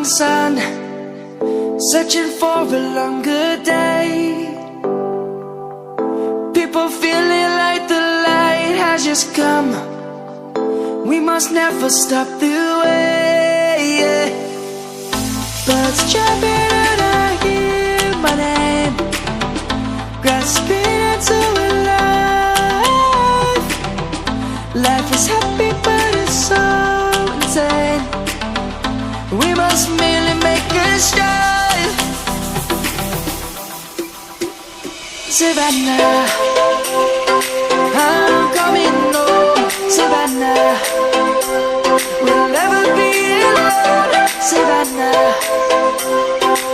morning sun, searching for a longer day. People feeling like the light has just come. We must never stop the way. Birds jumping and I hear my name, grasping into a life. Life is happy but it's so insane. We must merely make a strive. Savannah, I'm coming home. Savannah, we'll never be alone. Savannah,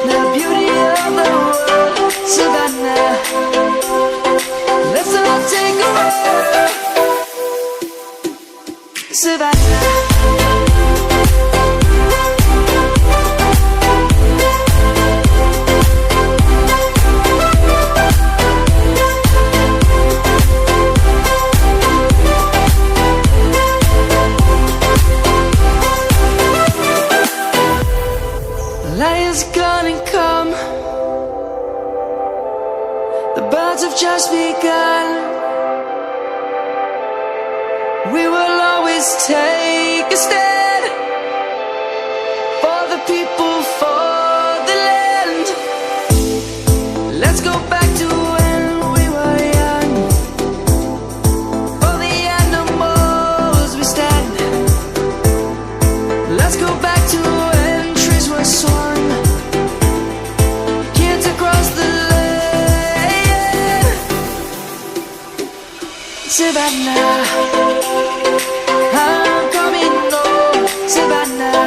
the beauty of the world. Savannah, let's all take a walk. Savannah. Lion's gonna come. The birds have just begun. We will always take a stand for the people, for the land. Let's go back to when we were young. For the animals we stand. Let's go back to when trees were swung. Savannah, I'm coming home. Savannah,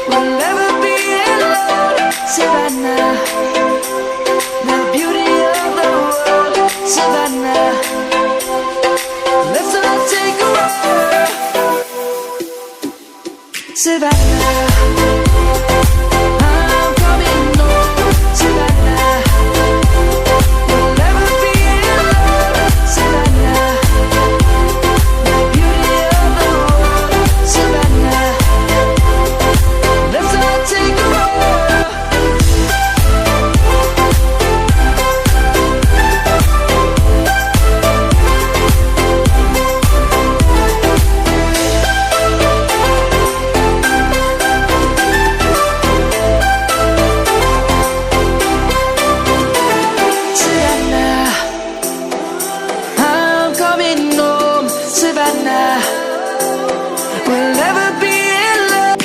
we'll never be alone. Savannah, the beauty of the world. Savannah, let's all take a walk. Savannah, I'm coming home. Savannah, we'll never be alone. Savannah, the beauty of the world. Savannah, let's all take a walk. Savannah, I'm coming home. Savannah, we'll never be alone.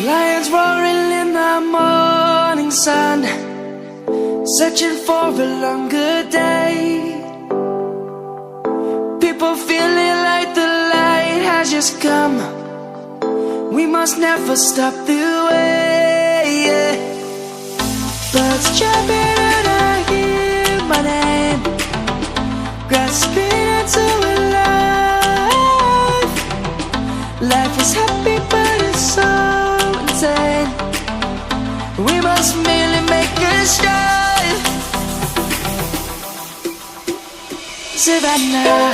Lions roaring in the morning sun, searching for a longer day. People feeling like the light has just come. We must never stop the way. Birds jumping and I hear my name, grasping into a life. Life is happy but it's so insane. We must merely make a strive. Savannah,